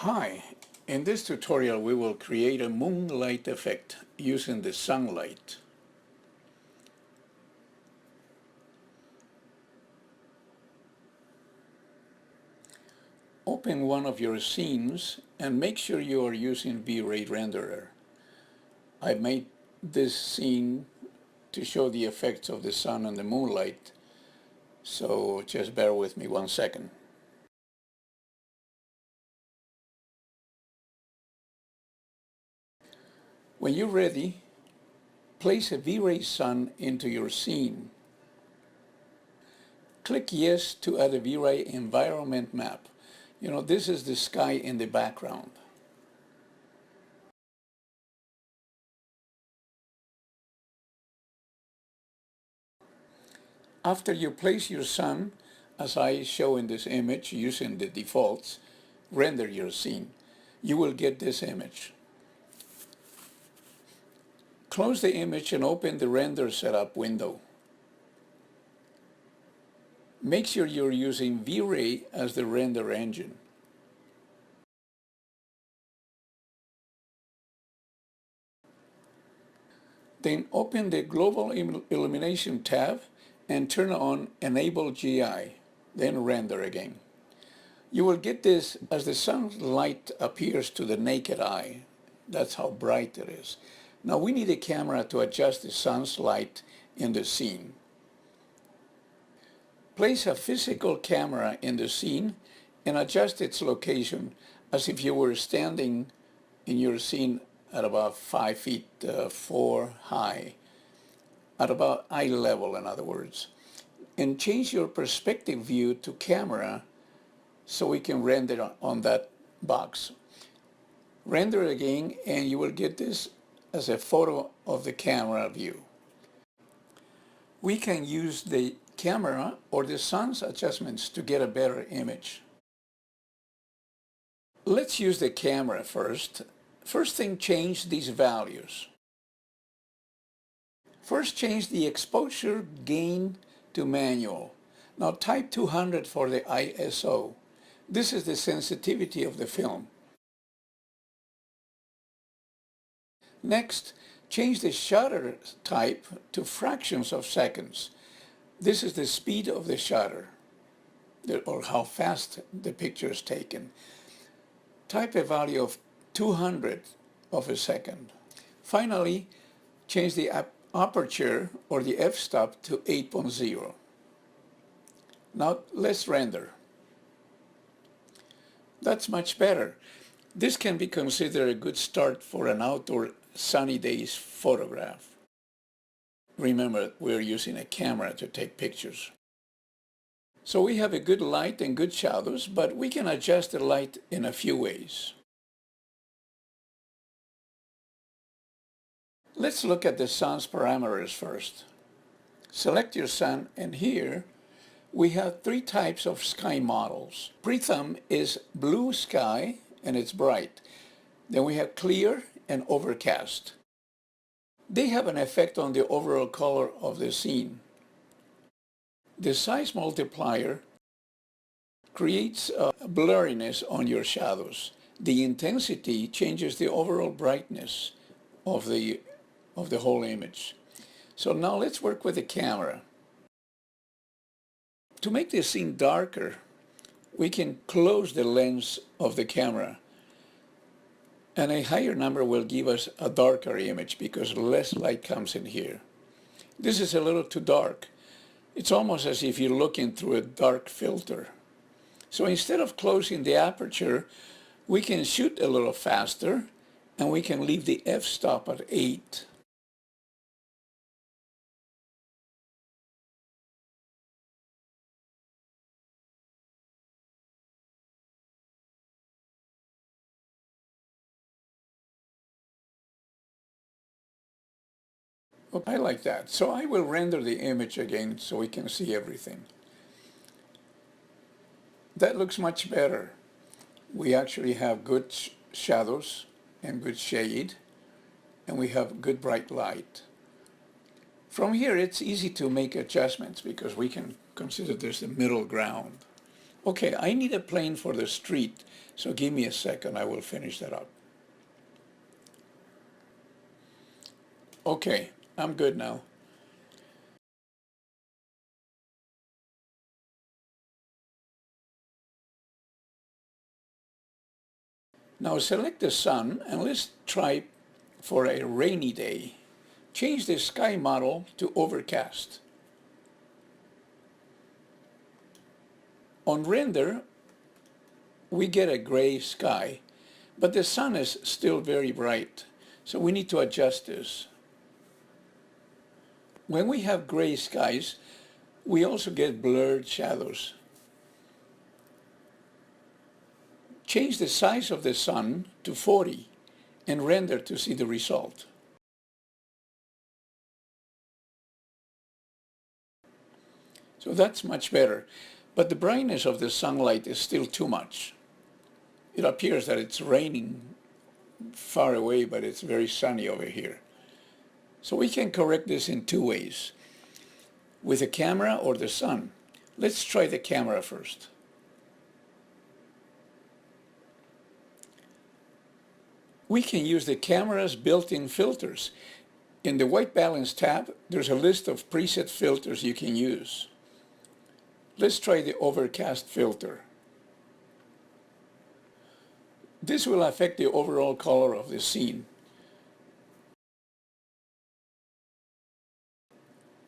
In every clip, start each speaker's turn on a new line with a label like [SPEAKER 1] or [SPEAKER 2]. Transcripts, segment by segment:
[SPEAKER 1] Hi, in this tutorial we will create a moonlight effect using the sunlight. Open one of your scenes and make sure you are using V-Ray renderer. I made this scene to show the effects of the sun and the moonlight, so just bear with me 1 second. When you're ready, place a V-Ray sun into your scene. Click Yes to add a V-Ray environment map. You know, this is the sky in the background. After you place your sun, as I show in this image using the defaults, render your scene. You will get this image. Close the image and open the render setup window. Make sure you're using V-Ray as the render engine. Then open the Global Illumination tab and turn on Enable GI, then render again. You will get this as the sunlight appears to the naked eye. That's how bright it is. Now we need a camera to adjust the sun's light in the scene. Place a physical camera in the scene and adjust its location as if you were standing in your scene at about 5 feet 4 high, at about eye level in other words. And change your perspective view to camera so we can render on that box. Render again and you will get this as a photo of the camera view. We can use the camera or the sun's adjustments to get a better image. Let's use the camera first. First thing, change these values. First, change the exposure gain to manual. Now type 200 for the ISO. This is the sensitivity of the film. Next, change the shutter type to fractions of seconds. This is the speed of the shutter, or how fast the picture is taken. Type a value of 200 of a second. Finally, change the aperture or the f-stop to 8.0. Now let's render. That's much better. This can be considered a good start for an outdoor sunny days photograph. Remember, we're using a camera to take pictures. So we have a good light and good shadows, but we can adjust the light in a few ways. Let's look at the sun's parameters first. Select your sun, and here we have 3 types of sky models. Pre-thumb is blue sky and it's bright. Then we have clear and overcast. They have an effect on the overall color of the scene. The size multiplier creates a blurriness on your shadows. The intensity changes the overall brightness of the whole image. So now let's work with the camera. To make the scene darker, we can close the lens of the camera, and a higher number will give us a darker image because less light comes in here. This is a little too dark. It's almost as if you're looking through a dark filter. So instead of closing the aperture, we can shoot a little faster and we can leave the f-stop at 8. I like that. So I will render the image again so we can see everything. That looks much better. We actually have good shadows and good shade, and we have good bright light. From here it's easy to make adjustments because we can consider there's the middle ground. Okay, I need a plane for the street, so give me a second, I will finish that up. Okay, I'm good now. Now select the sun and let's try for a rainy day. Change the sky model to overcast. On render, we get a gray sky, but the sun is still very bright, so we need to adjust this. When we have gray skies, we also get blurred shadows. Change the size of the sun to 40 and render to see the result. So that's much better, but the brightness of the sunlight is still too much. It appears that it's raining far away, but it's very sunny over here. So we can correct this in two ways, with the camera or the sun. Let's try the camera first. We can use the camera's built-in filters. In the white balance tab, there's a list of preset filters you can use. Let's try the overcast filter. This will affect the overall color of the scene.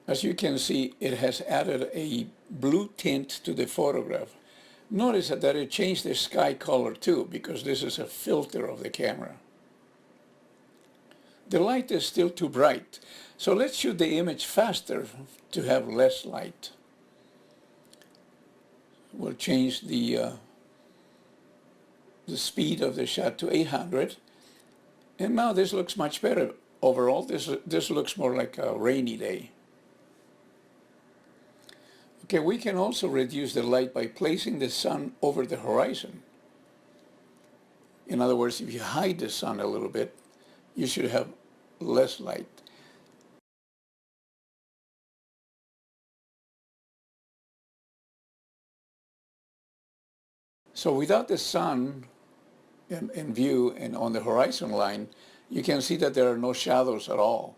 [SPEAKER 1] As you can see, it has added a blue tint to the photograph. Notice that it changed the sky color too, because this is a filter of the camera. The light is still too bright, so let's shoot the image faster to have less light. We'll change the speed of the shot to 800, and now this looks much better. Overall, this looks more like a rainy day. Okay, we can also reduce the light by placing the sun over the horizon. In other words, if you hide the sun a little bit, you should have less light. So without the sun in view and on the horizon line, you can see that there are no shadows at all.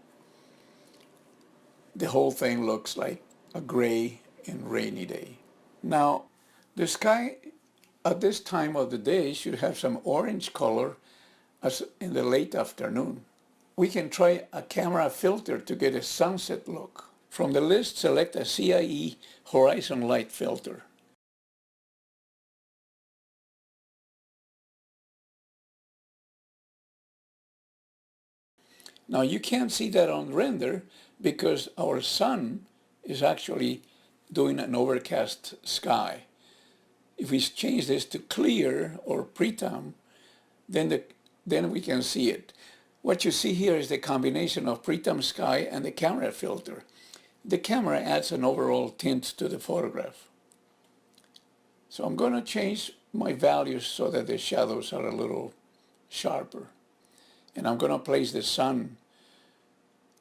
[SPEAKER 1] The whole thing looks like a gray and rainy day. Now, the sky at this time of the day should have some orange color as in the late afternoon. We can try a camera filter to get a sunset look. From the list, select a CIE horizon light filter. Now you can't see that on render because our sun is actually doing an overcast sky. If we change this to clear or preterm, then we can see it. What you see here is the combination of preterm sky and the camera filter. The camera adds an overall tint to the photograph. So I'm going to change my values so that the shadows are a little sharper. And I'm going to place the sun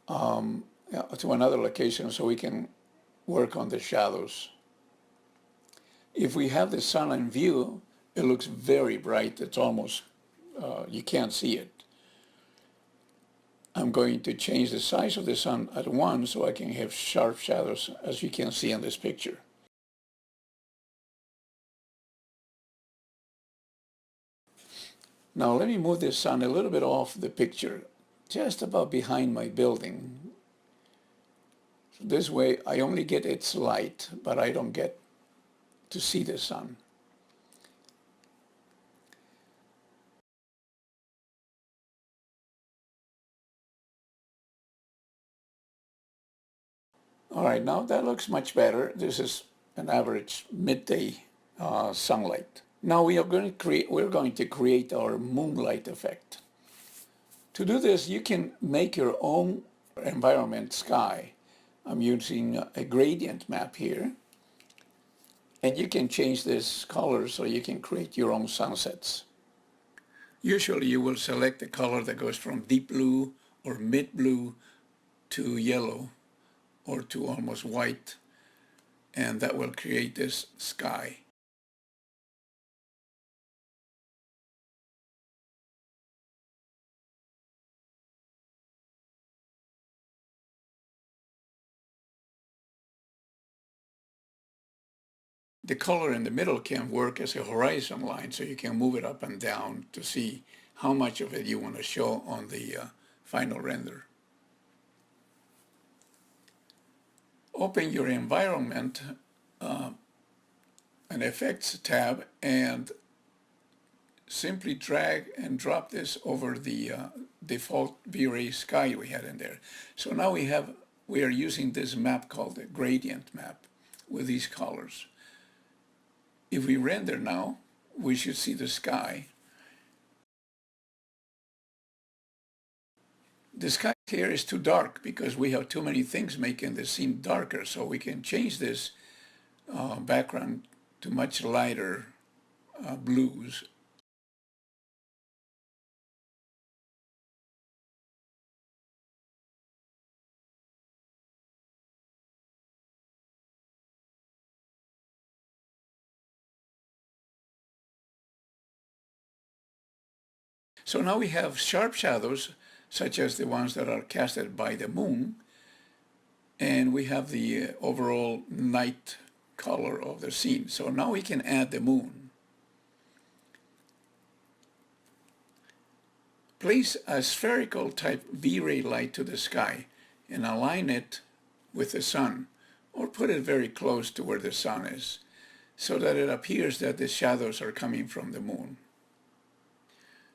[SPEAKER 1] to another location so we can work on the shadows. If we have the sun in view, it looks very bright. It's almost, you can't see it. I'm going to change the size of the sun at 1 so I can have sharp shadows, as you can see in this picture. Now let me move the sun a little bit off the picture, just about behind my building. So this way I only get its light, but I don't get to see the sun. All right, now that looks much better. This is an average midday sunlight. Now we're going to create our moonlight effect. To do this, you can make your own environment sky. I'm using a gradient map here. And you can change this color so you can create your own sunsets. Usually you will select a color that goes from deep blue or mid blue to yellow or to almost white, and that will create this sky. The color in the middle can work as a horizon line, so you can move it up and down to see how much of it you want to show on the final render. Open your environment and effects tab and simply drag and drop this over the default V-Ray sky we had in there. So now we are using this map called the gradient map with these colors. If we render now, we should see the sky. The sky here is too dark because we have too many things making the scene darker, so we can change this background to much lighter blues. So now we have sharp shadows, such as the ones that are casted by the moon, and we have the overall night color of the scene. So now we can add the moon. Place a spherical type V-ray light to the sky and align it with the sun, or put it very close to where the sun is, so that it appears that the shadows are coming from the moon.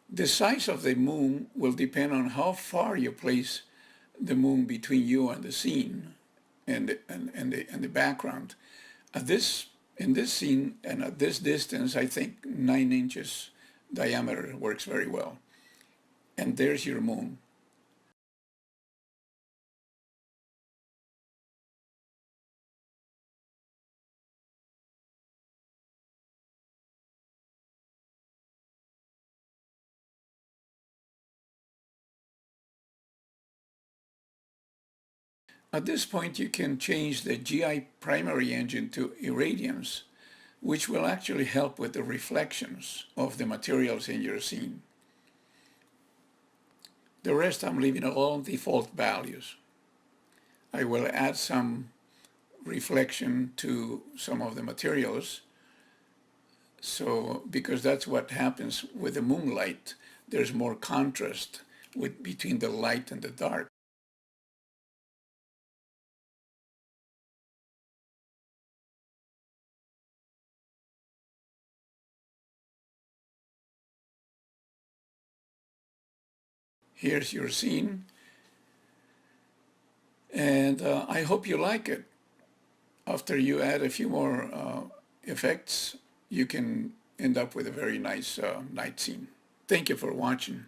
[SPEAKER 1] The size of the moon will depend on how far you place the moon between you and the scene and the background. In this scene and at this distance, I think 9 inches diameter works very well. And there's your moon. At this point, you can change the GI primary engine to irradiance, which will actually help with the reflections of the materials in your scene. The rest I'm leaving all default values. I will add some reflection to some of the materials, so because that's what happens with the moonlight. There's more contrast between the light and the dark. Here's your scene, and I hope you like it. After you add a few more effects, you can end up with a very nice night scene. Thank you for watching.